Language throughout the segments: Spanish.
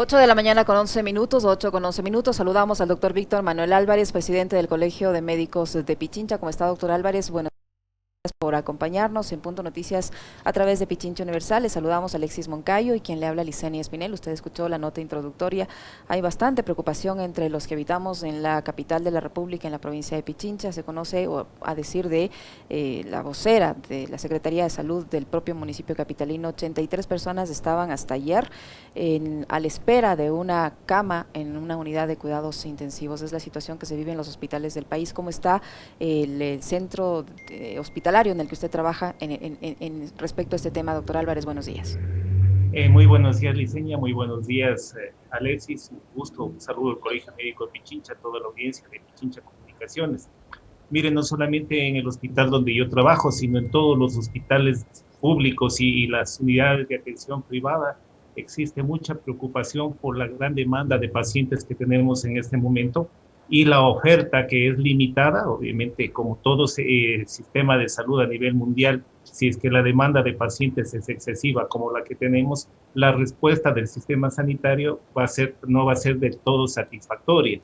8 de la mañana con 11 minutos, 8 con 11 minutos. Saludamos al doctor Víctor Manuel Álvarez, presidente del Colegio de Médicos de Pichincha. ¿Cómo está, doctor Álvarez? Bueno, por acompañarnos en Punto Noticias a través de Pichincha Universal. Les saludamos a Alexis Moncayo y quien le habla Licenia Espinel. Usted escuchó la nota introductoria. Hay bastante preocupación entre los que habitamos en la capital de la República, en la provincia de Pichincha. Se conoce, o a decir de la vocera de la Secretaría de Salud del propio municipio capitalino, 83 personas estaban hasta ayer a la espera de una cama en una unidad de cuidados intensivos. Es la situación que se vive en los hospitales del país. ¿Cómo está el centro hospitalario en el que usted trabaja respecto a este tema, doctor Álvarez? Buenos días. Muy buenos días, Liceña, muy buenos días, Alexis. Un gusto, un saludo al Colegio Médico de Pichincha, a toda la audiencia de Pichincha Comunicaciones. Miren, no solamente en el hospital donde yo trabajo, sino en todos los hospitales públicos y las unidades de atención privada, existe mucha preocupación por la gran demanda de pacientes que tenemos en este momento y la oferta que es limitada, obviamente, como todo sistema de salud a nivel mundial. Si es que la demanda de pacientes es excesiva como la que tenemos, la respuesta del sistema sanitario no va a ser del todo satisfactoria.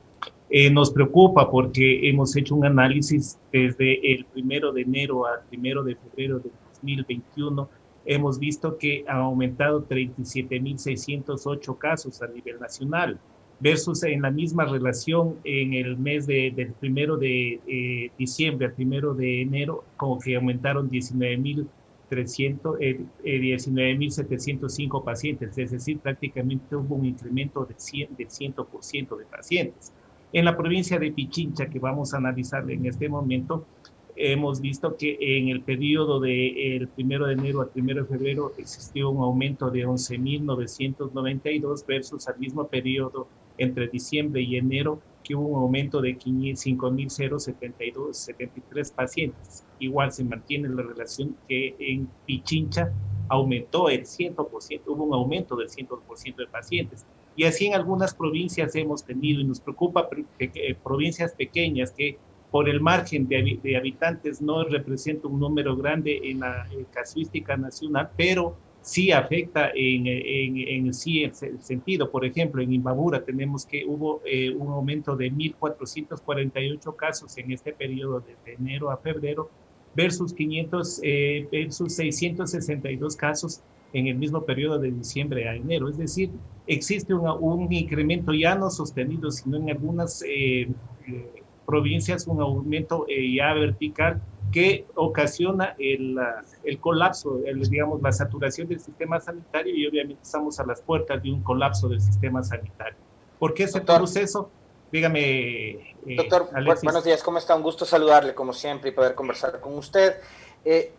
Nos preocupa porque hemos hecho un análisis desde el 1 de enero al 1 de febrero de 2021. Hemos visto que ha aumentado 37.608 casos a nivel nacional, versus en la misma relación en el mes del 1 de diciembre al 1 de enero, como que aumentaron 19.705 pacientes, es decir, prácticamente hubo un incremento del 100% de pacientes. En la provincia de Pichincha, que vamos a analizar en este momento, hemos visto que en el periodo del 1 de enero al 1 de febrero existió un aumento de 11.992 versus al mismo periodo entre diciembre y enero, que hubo un aumento de 5.073 pacientes. Igual se mantiene la relación que en Pichincha aumentó el 100%, hubo un aumento del 100% de pacientes. Y así en algunas provincias hemos tenido, y nos preocupa provincias pequeñas que por el margen de habitantes no representa un número grande en la casuística nacional, pero sí afecta sí el sentido. Por ejemplo, en Imbabura tenemos que hubo un aumento de 1.448 casos en este periodo de enero a febrero versus 662 casos en el mismo periodo de diciembre a enero. Es decir, existe un incremento ya no sostenido, sino en algunas provincias un aumento ya vertical que ocasiona el colapso, digamos, la saturación del sistema sanitario, y obviamente estamos a las puertas de un colapso del sistema sanitario. ¿Por qué ese Doctor, proceso? Dígame, doctor, buenos Alexis. días, ¿cómo está? Un gusto saludarle como siempre y poder conversar con usted. El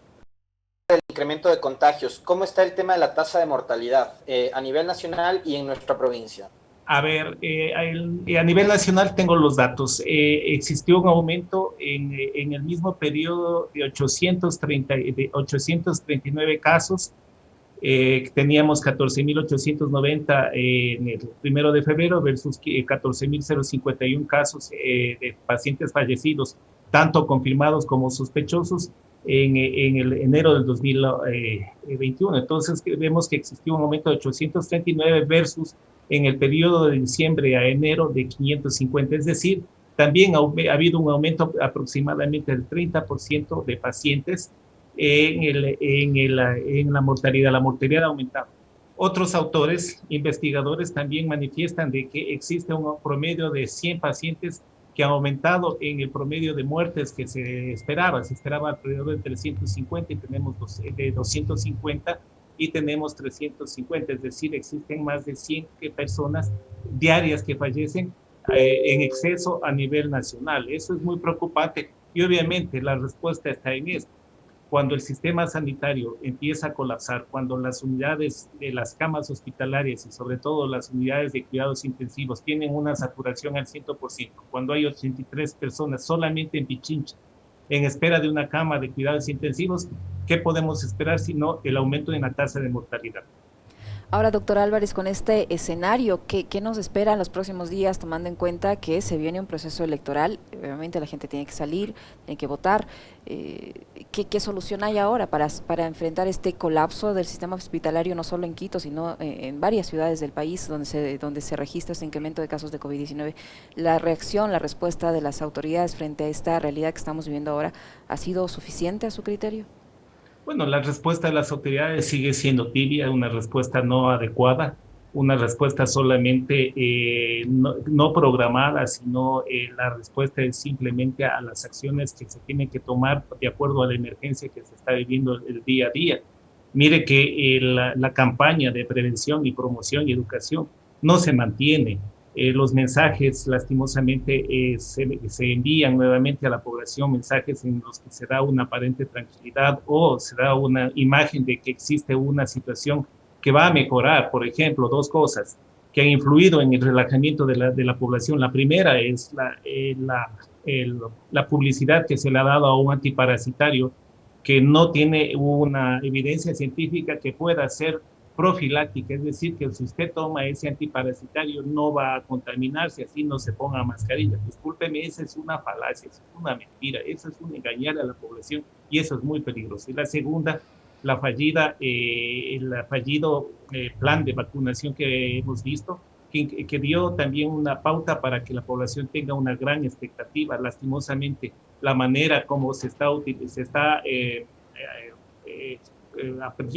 incremento de contagios, ¿cómo está el tema de la tasa de mortalidad a nivel nacional y en nuestra provincia? A ver, a nivel nacional tengo los datos. Existió un aumento en el mismo periodo de 839 casos. Teníamos 14.890 en el 1 de febrero versus 14.051 casos de pacientes fallecidos, tanto confirmados como sospechosos, en el enero del 2021. Entonces vemos que existió un aumento de 839 versus en el periodo de diciembre a enero de 550. Es decir, también ha habido un aumento aproximadamente del 30% de pacientes en la mortalidad. La mortalidad ha aumentado. Otros autores, investigadores, también manifiestan de que existe un promedio de 100 pacientes que ha aumentado en el promedio de muertes que se esperaba. Se esperaba alrededor de 350 y tenemos de 250 y tenemos 350. Es decir, existen más de 100 personas diarias que fallecen en exceso a nivel nacional. Eso es muy preocupante y obviamente la respuesta está en esto. Cuando el sistema sanitario empieza a colapsar, cuando las unidades de las camas hospitalarias y sobre todo las unidades de cuidados intensivos tienen una saturación al 100%, cuando hay 83 personas solamente en Pichincha en espera de una cama de cuidados intensivos, ¿qué podemos esperar sino el aumento en la tasa de mortalidad? Ahora, doctor Álvarez, con este escenario, ¿qué nos espera en los próximos días, tomando en cuenta que se viene un proceso electoral? Obviamente la gente tiene que salir, tiene que votar. ¿Qué solución hay ahora para enfrentar este colapso del sistema hospitalario, no solo en Quito, sino en varias ciudades del país donde se registra este incremento de casos de COVID-19? ¿La reacción, la respuesta de las autoridades frente a esta realidad que estamos viviendo ahora ha sido suficiente a su criterio? Bueno, la respuesta de las autoridades sigue siendo tibia, una respuesta no adecuada, una respuesta solamente no programada, sino la respuesta es simplemente a las acciones que se tienen que tomar de acuerdo a la emergencia que se está viviendo el día a día. Mire que la campaña de prevención y promoción y educación no se mantiene. Los mensajes, lastimosamente, se envían nuevamente a la población, mensajes en los que se da una aparente tranquilidad o se da una imagen de que existe una situación que va a mejorar. Por ejemplo, dos cosas que han influido en el relajamiento de la población. La primera es la publicidad que se le ha dado a un antiparasitario que no tiene una evidencia científica que pueda ser profiláctica, es decir, que si usted toma ese antiparasitario no va a contaminarse, así no se ponga mascarilla. Discúlpeme, esa es una falacia, es una mentira, eso es un engañar a la población y eso es muy peligroso. Y la segunda, el fallido plan de vacunación que hemos visto, que dio también una pauta para que la población tenga una gran expectativa. Lastimosamente, la manera como se está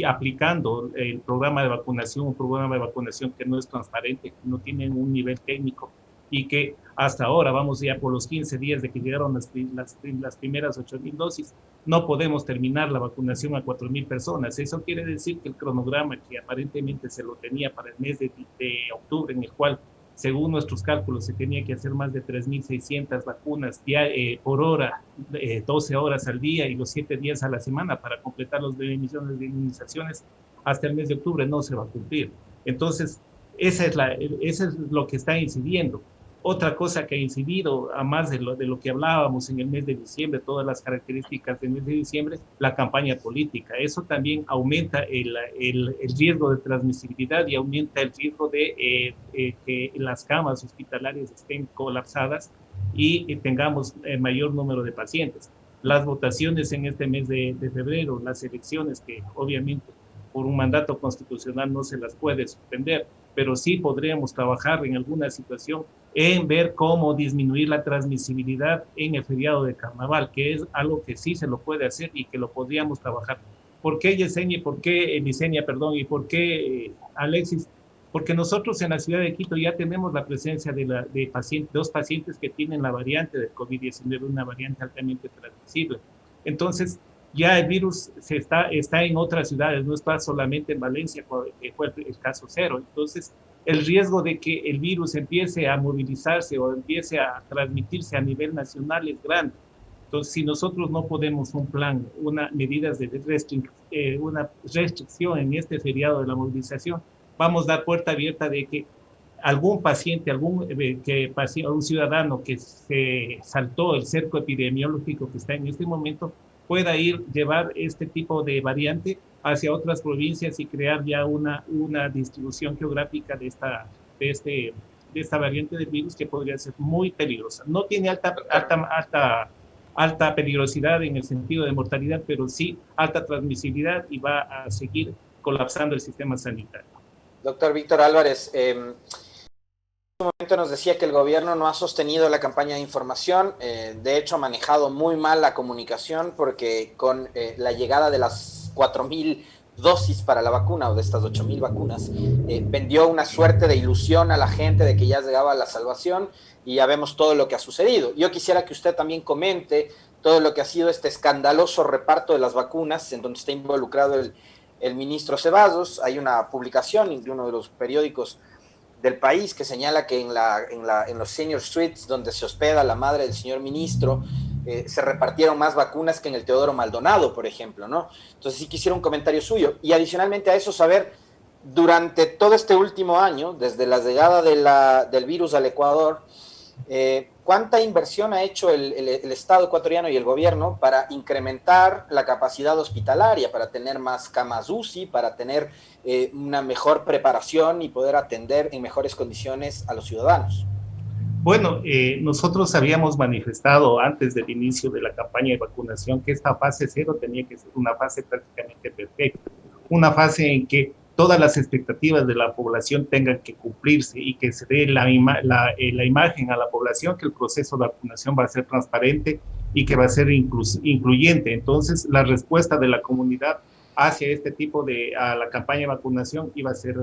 aplicando el programa de vacunación, un programa de vacunación que no es transparente, que no tiene un nivel técnico y que hasta ahora, vamos ya por los 15 días de que llegaron las primeras 8,000 dosis, no podemos terminar la vacunación a 4,000 personas. Eso quiere decir que el cronograma que aparentemente se lo tenía para el mes de octubre, en el cual, según nuestros cálculos, se tenía que hacer más de 3,600 vacunas por hora, 12 horas al día y los 7 días a la semana para completar los 9 millones de inmunizaciones, hasta el mes de octubre no se va a cumplir. Entonces, eso es lo que está incidiendo. Otra cosa que ha incidido, a más de lo que hablábamos en el mes de diciembre, todas las características del mes de diciembre, la campaña política. Eso también aumenta el riesgo de transmisibilidad y aumenta el riesgo de que las camas hospitalarias estén colapsadas y tengamos el mayor número de pacientes. Las votaciones en este mes de febrero, las elecciones que obviamente por un mandato constitucional no se las puede suspender, pero sí podríamos trabajar en alguna situación en ver cómo disminuir la transmisibilidad en el feriado de carnaval, que es algo que sí se lo puede hacer y que lo podríamos trabajar. ¿Por qué Yesenia, por qué Licenia, perdón, y por qué Alexis? Porque nosotros en la ciudad de Quito ya tenemos la presencia de dos pacientes que tienen la variante del COVID-19, una variante altamente transmisible. Entonces, ya el virus está en otras ciudades, no está solamente en Valencia, que fue el caso cero. Entonces, el riesgo de que el virus empiece a movilizarse o empiece a transmitirse a nivel nacional es grande. Entonces, si nosotros no podemos un plan, medidas de una restricción en este feriado de la movilización, vamos a dar puerta abierta de que algún paciente, algún ciudadano que se saltó el cerco epidemiológico que está en este momento, pueda llevar este tipo de variante hacia otras provincias y crear ya una distribución geográfica de esta variante del virus que podría ser muy peligrosa. No tiene alta peligrosidad en el sentido de mortalidad, pero sí alta transmisibilidad y va a seguir colapsando el sistema sanitario. Doctor Víctor Álvarez, en un momento nos decía que el gobierno no ha sostenido la campaña de información, de hecho ha manejado muy mal la comunicación porque con la llegada de las 4,000 dosis para la vacuna o de estas 8,000 vacunas, vendió una suerte de ilusión a la gente de que ya llegaba la salvación y ya vemos todo lo que ha sucedido. Yo quisiera que usted también comente todo lo que ha sido este escandaloso reparto de las vacunas en donde está involucrado el ministro Ceballos. Hay una publicación de uno de los periódicos del país que señala que en los senior suites donde se hospeda la madre del señor ministro se repartieron más vacunas que en el Teodoro Maldonado, por ejemplo, ¿no? Entonces sí quisiera un comentario suyo. Y adicionalmente a eso saber, durante todo este último año, desde la llegada del virus al Ecuador, ¿cuánta inversión ha hecho el Estado ecuatoriano y el gobierno para incrementar la capacidad hospitalaria, para tener más camas UCI, para tener una mejor preparación y poder atender en mejores condiciones a los ciudadanos? Bueno, nosotros habíamos manifestado antes del inicio de la campaña de vacunación que esta fase cero tenía que ser una fase prácticamente perfecta, una fase en que todas las expectativas de la población tengan que cumplirse y que se dé la imagen a la población que el proceso de vacunación va a ser transparente y que va a ser incluyente. Entonces, la respuesta de la comunidad hacia este tipo a la campaña de vacunación iba a ser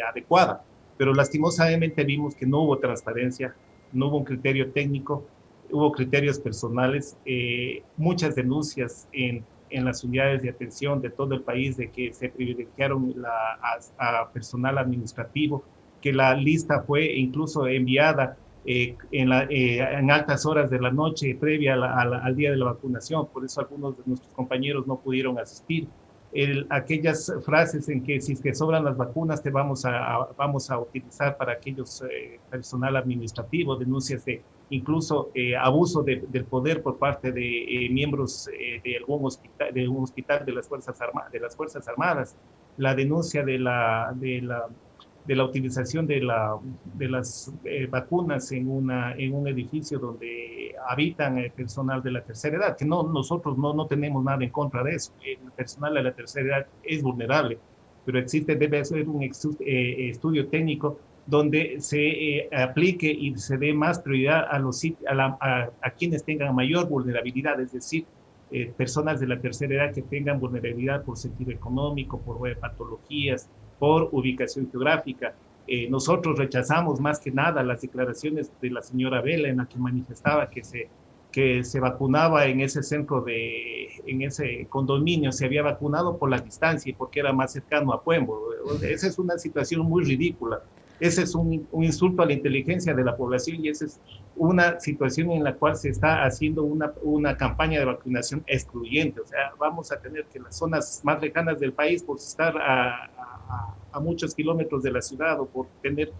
adecuada, pero lastimosamente vimos que no hubo transparencia, no hubo un criterio técnico, hubo criterios personales, muchas denuncias en las unidades de atención de todo el país de que se privilegiaron a personal administrativo, que la lista fue incluso enviada en altas horas de la noche previa al día de la vacunación, por eso algunos de nuestros compañeros no pudieron asistir. Aquellas frases en que si es que sobran las vacunas te vamos a utilizar para aquellos personal administrativo, denuncias de incluso abuso del poder por parte de miembros de un hospital de las Fuerzas Armadas, la denuncia de la utilización de las vacunas en un edificio donde habitan el personal de la tercera edad, que nosotros no tenemos nada en contra de eso. El personal de la tercera edad es vulnerable, pero debe ser un estudio técnico donde se aplique y se dé más prioridad a quienes tengan mayor vulnerabilidad, es decir, personas de la tercera edad que tengan vulnerabilidad por sentido económico, por patologías, por ubicación geográfica. Nosotros rechazamos más que nada las declaraciones de la señora Vela en la que manifestaba que se vacunaba en ese en ese condominio, se había vacunado por la distancia y porque era más cercano a Puembo. Esa es una situación muy ridícula. Ese es un insulto a la inteligencia de la población y esa es una situación en la cual se está haciendo una campaña de vacunación excluyente. O sea, vamos a tener que las zonas más lejanas del país, por estar a muchos kilómetros de la ciudad o por tener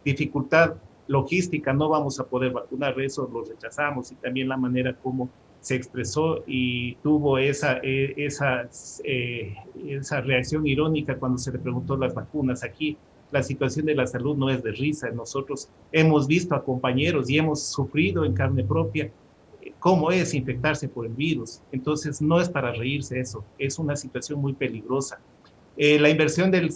dificultad logística, no vamos a poder vacunar. Eso lo rechazamos, y también la manera como se expresó y tuvo esa reacción irónica cuando se le preguntó las vacunas. Aquí la situación de la salud no es de risa. Nosotros hemos visto a compañeros y hemos sufrido en carne propia cómo es infectarse por el virus. Entonces no es para reírse eso, es una situación muy peligrosa. La inversión del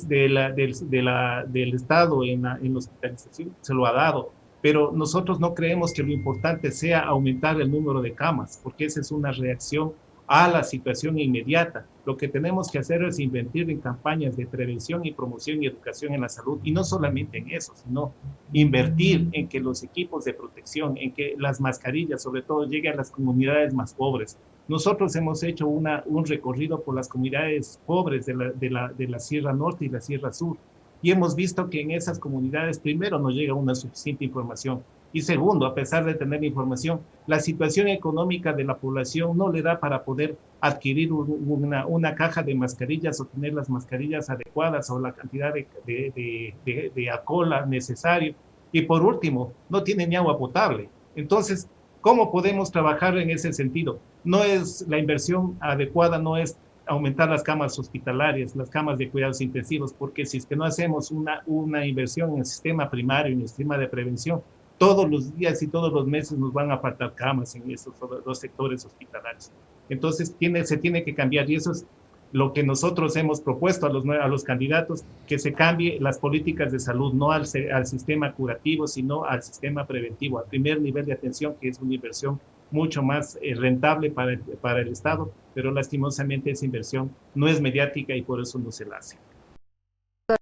Estado en la hospitalización se lo ha dado, pero nosotros no creemos que lo importante sea aumentar el número de camas, porque esa es una reacción a la situación inmediata. Lo que tenemos que hacer es invertir en campañas de prevención y promoción y educación en la salud, y no solamente en eso, sino invertir en que los equipos de protección, en que las mascarillas, sobre todo, lleguen a las comunidades más pobres. Nosotros hemos hecho un recorrido por las comunidades pobres de la Sierra Norte y la Sierra Sur, y hemos visto que en esas comunidades, primero, no llega una suficiente información, y segundo, a pesar de tener información, la situación económica de la población no le da para poder adquirir una caja de mascarillas o tener las mascarillas adecuadas o la cantidad de alcohol necesario. Y por último, no tiene ni agua potable. Entonces, ¿cómo podemos trabajar en ese sentido? No es la inversión adecuada, no es aumentar las camas hospitalarias, las camas de cuidados intensivos, porque si es que no hacemos una inversión en el sistema primario, en el sistema de prevención, todos los días y todos los meses nos van a faltar camas en esos dos sectores hospitalarios. Entonces se tiene que cambiar, y eso es lo que nosotros hemos propuesto a los candidatos, que se cambie las políticas de salud, no al sistema curativo, sino al sistema preventivo, al primer nivel de atención, que es una inversión mucho más rentable para el Estado, pero lastimosamente esa inversión no es mediática y por eso no se la hace.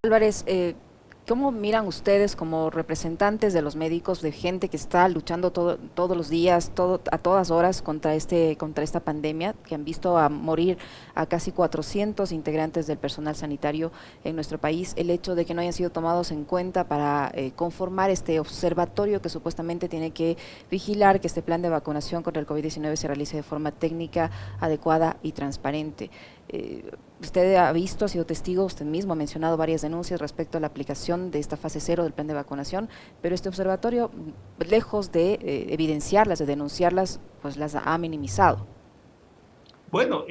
Álvarez, ¿cómo miran ustedes como representantes de los médicos, de gente que está luchando todos los días, a todas horas contra esta pandemia, que han visto a morir a casi 400 integrantes del personal sanitario en nuestro país, el hecho de que no hayan sido tomados en cuenta para conformar este observatorio que supuestamente tiene que vigilar que este plan de vacunación contra el COVID-19 se realice de forma técnica, adecuada y transparente? Usted ha visto, ha sido testigo, usted mismo ha mencionado varias denuncias respecto a la aplicación de esta fase cero del plan de vacunación, pero este observatorio, lejos de evidenciarlas, de denunciarlas, pues las ha minimizado. Bueno,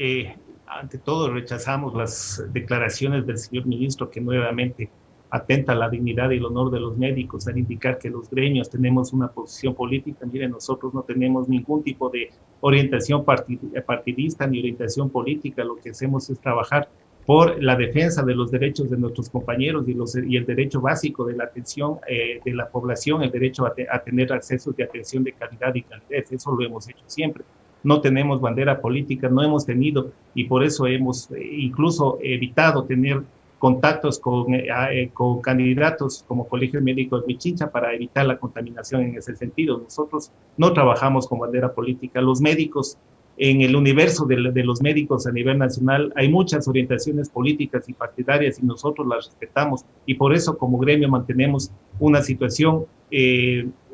ante todo rechazamos las declaraciones del señor ministro que nuevamente atenta a la dignidad y el honor de los médicos al indicar que los gremios tenemos una posición política. Miren, nosotros no tenemos ningún tipo de orientación partidista ni orientación política. Lo que hacemos es trabajar por la defensa de los derechos de nuestros compañeros y el derecho básico de la atención de la población, el derecho a tener acceso de atención de calidad y calidez. Eso lo hemos hecho siempre. No tenemos bandera política, no hemos tenido, y por eso hemos incluso evitado tener contactos con candidatos como Colegio Médico de Pichincha para evitar la contaminación en ese sentido. Nosotros no trabajamos con bandera política. Los médicos, en el universo de los médicos a nivel nacional, hay muchas orientaciones políticas y partidarias y nosotros las respetamos, y por eso como gremio mantenemos una situación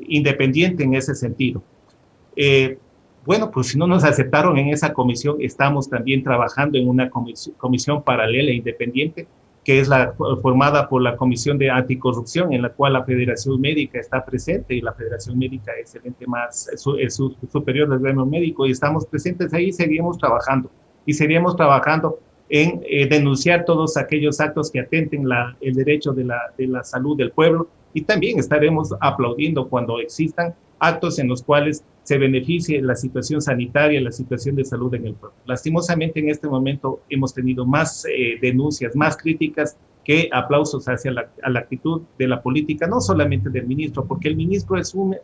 independiente en ese sentido. Bueno, pues si no nos aceptaron en esa comisión, estamos también trabajando en una comisión paralela e independiente, que es la formada por la Comisión de Anticorrupción, en la cual la Federación Médica está presente, y la Federación Médica es el ente más superior del gremio médico, y estamos presentes ahí. Seguimos trabajando en denunciar todos aquellos actos que atenten el derecho de la salud del pueblo, y también estaremos aplaudiendo cuando existan actos en los cuales se beneficie la situación sanitaria, la situación de salud en el pueblo. Lastimosamente, en este momento hemos tenido más denuncias, más críticas que aplausos hacia la actitud de la política, no solamente del ministro, porque el ministro es un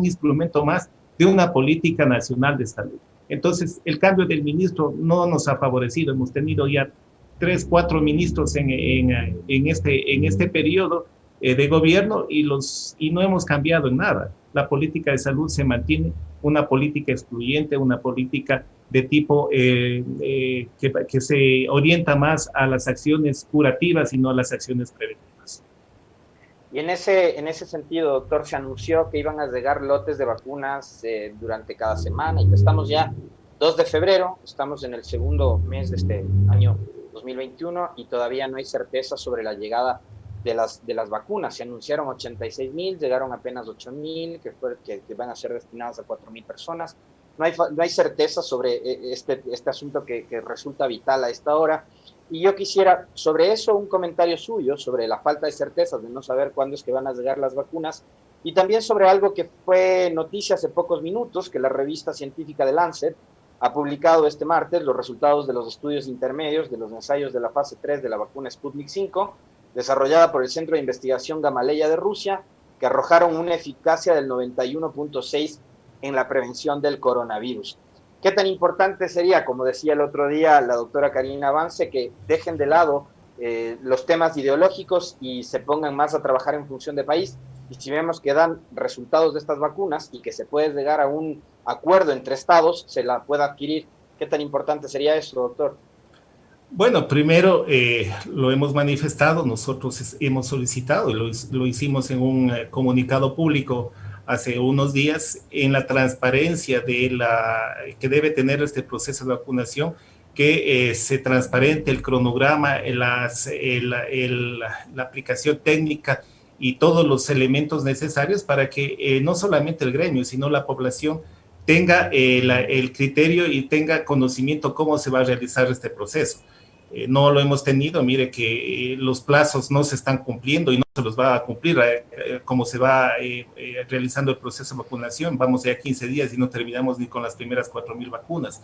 instrumento más de una política nacional de salud. Entonces, el cambio del ministro no nos ha favorecido. Hemos tenido ya 3, 4 ministros en este periodo de gobierno, y no hemos cambiado en nada. La política de salud se mantiene, una política excluyente, una política de tipo que se orienta más a las acciones curativas y no a las acciones preventivas. Y en ese sentido, doctor, se anunció que iban a llegar lotes de vacunas durante cada semana, y estamos ya 2 de febrero, estamos en el segundo mes de este año 2021 y todavía no hay certeza sobre la llegada de las vacunas. Se anunciaron 86,000, llegaron apenas 8,000, que van a ser destinadas a 4,000 personas. No hay certeza sobre este asunto que resulta vital a esta hora. Y yo quisiera, sobre eso, un comentario suyo, sobre la falta de certezas, de no saber cuándo es que van a llegar las vacunas, y también sobre algo que fue noticia hace pocos minutos, que la revista científica de Lancet ha publicado este martes los resultados de los estudios intermedios de los ensayos de la fase 3 de la vacuna Sputnik 5, desarrollada por el Centro de Investigación Gamaleya de Rusia, que arrojaron una eficacia del 91.6 en la prevención del coronavirus. ¿Qué tan importante sería, como decía el otro día la doctora Karina Vance, que dejen de lado los temas ideológicos y se pongan más a trabajar en función de país? Y si vemos que dan resultados de estas vacunas y que se puede llegar a un acuerdo entre estados, se la pueda adquirir, ¿qué tan importante sería eso, doctor? Bueno, primero lo hemos manifestado, nosotros hemos solicitado, y lo hicimos en un comunicado público hace unos días, en la transparencia que debe tener este proceso de vacunación, que se transparente el cronograma, la aplicación técnica y todos los elementos necesarios para que no solamente el gremio, sino la población tenga el criterio y tenga conocimiento cómo se va a realizar este proceso. No lo hemos tenido. Mire que los plazos no se están cumpliendo y no se los va a cumplir como se va realizando el proceso de vacunación. Vamos ya 15 días y no terminamos ni con las primeras 4,000 vacunas.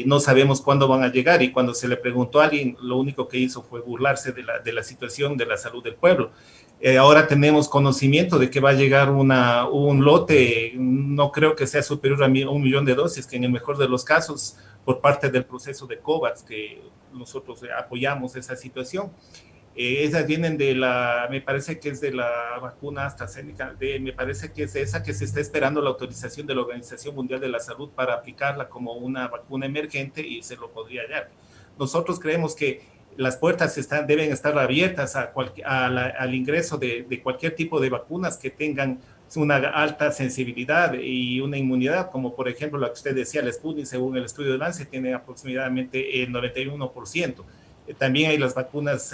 No sabemos cuándo van a llegar, y cuando se le preguntó a alguien, lo único que hizo fue burlarse de la situación de la salud del pueblo. Ahora tenemos conocimiento de que va a llegar un lote, no creo que sea superior a 1,000,000 de dosis, que en el mejor de los casos, por parte del proceso de COVAX, que nosotros apoyamos esa situación. Esas vienen me parece que es de la vacuna AstraZeneca, me parece que es esa que se está esperando la autorización de la Organización Mundial de la Salud para aplicarla como una vacuna emergente, y se lo podría hallar. Nosotros creemos que las puertas deben estar abiertas al ingreso de cualquier tipo de vacunas que tengan una alta sensibilidad y una inmunidad, como por ejemplo la que usted decía, el Sputnik, según el estudio de Lancet, tiene aproximadamente el 91%. También hay las vacunas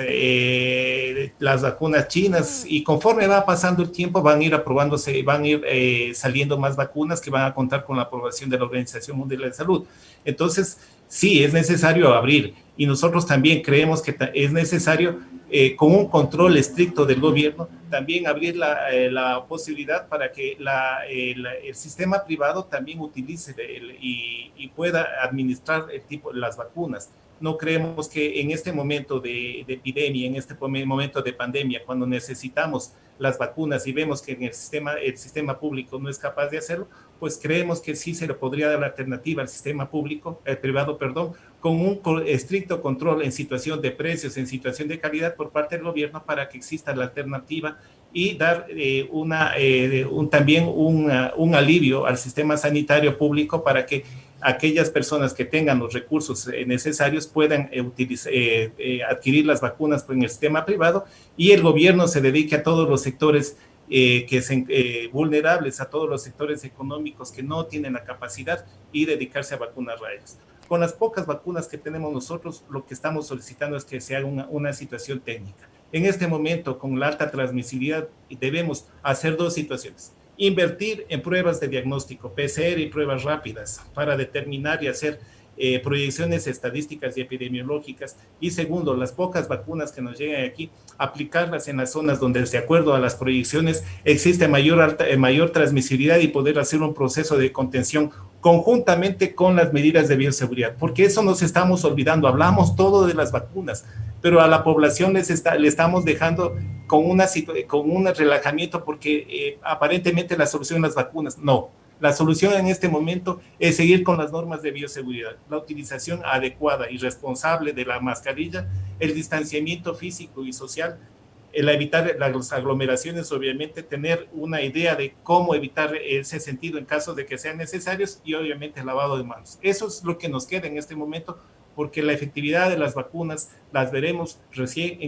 chinas, y conforme va pasando el tiempo van a ir aprobándose, van a ir saliendo más vacunas que van a contar con la aprobación de la Organización Mundial de la Salud. Entonces, sí, es necesario abrir, y nosotros también creemos que es necesario, con un control estricto del gobierno, también abrir la posibilidad para que el sistema privado también utilice y pueda administrar las vacunas. No creemos que en este momento de epidemia, en este momento de pandemia, cuando necesitamos las vacunas y vemos que en el sistema público no es capaz de hacerlo, pues creemos que sí se le podría dar la alternativa al sistema privado, con un estricto control en situación de precios, en situación de calidad por parte del gobierno, para que exista la alternativa y dar también un alivio al sistema sanitario público, para que aquellas personas que tengan los recursos necesarios puedan adquirir las vacunas en el sistema privado, y el gobierno se dedique a todos los sectores vulnerables, a todos los sectores económicos que no tienen la capacidad, y dedicarse a vacunar a ellos. Con las pocas vacunas que tenemos nosotros, lo que estamos solicitando es que se haga una situación técnica. En este momento, con la alta transmisibilidad, debemos hacer dos situaciones: invertir en pruebas de diagnóstico, PCR y pruebas rápidas, para determinar y hacer proyecciones estadísticas y epidemiológicas. Y segundo, las pocas vacunas que nos llegan aquí, aplicarlas en las zonas donde, de acuerdo a las proyecciones, existe mayor transmisibilidad, y poder hacer un proceso de contención conjuntamente con las medidas de bioseguridad, porque eso nos estamos olvidando. Hablamos todo de las vacunas, pero a la población le estamos dejando con un relajamiento, porque aparentemente la solución es las vacunas. No, la solución en este momento es seguir con las normas de bioseguridad, la utilización adecuada y responsable de la mascarilla, el distanciamiento físico y social, el evitar las aglomeraciones, obviamente tener una idea de cómo evitar ese sentido en caso de que sean necesarios, y obviamente el lavado de manos. Eso es lo que nos queda en este momento, porque la efectividad de las vacunas las veremos recién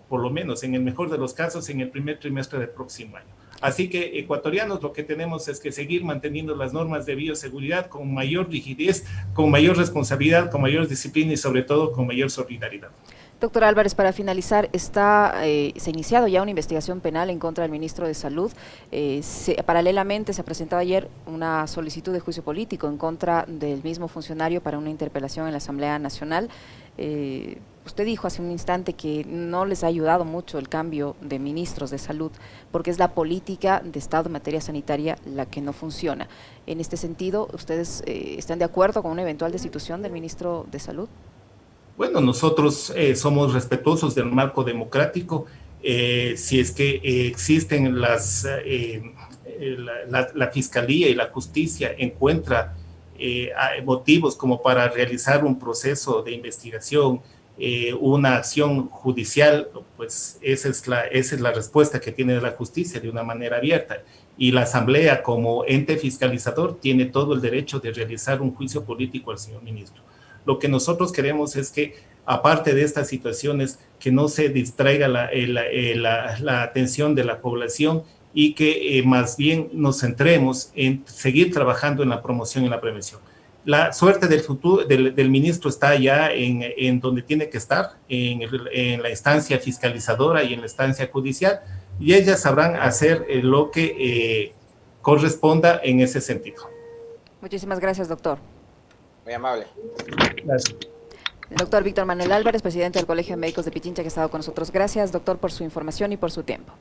por lo menos en el mejor de los casos, en el primer trimestre del próximo año. Así que, ecuatorianos, lo que tenemos es que seguir manteniendo las normas de bioseguridad con mayor rigidez, con mayor responsabilidad, con mayor disciplina y sobre todo con mayor solidaridad. Doctor Álvarez, para finalizar, se ha iniciado ya una investigación penal en contra del ministro de Salud. Paralelamente se ha presentado ayer una solicitud de juicio político en contra del mismo funcionario para una interpelación en la Asamblea Nacional. Usted dijo hace un instante que no les ha ayudado mucho el cambio de ministros de salud, porque es la política de Estado en materia sanitaria la que no funciona. En este sentido, ¿ustedes están de acuerdo con una eventual destitución del ministro de Salud? Bueno, nosotros somos respetuosos del marco democrático. Si es que existen la Fiscalía y la Justicia encuentra motivos como para realizar un proceso de investigación, una acción judicial, pues esa es la respuesta que tiene la justicia, de una manera abierta. Y la Asamblea, como ente fiscalizador, tiene todo el derecho de realizar un juicio político al señor ministro. Lo que nosotros queremos es que, aparte de estas situaciones, que no se distraiga la atención de la población, y que más bien nos centremos en seguir trabajando en la promoción y la prevención. La suerte del futuro del ministro está ya en donde tiene que estar, en la instancia fiscalizadora y en la instancia judicial, y ellas sabrán hacer lo que corresponda en ese sentido. Muchísimas gracias, doctor. Muy amable. Gracias. El doctor Víctor Manuel Álvarez, presidente del Colegio de Médicos de Pichincha, que ha estado con nosotros. Gracias, doctor, por su información y por su tiempo.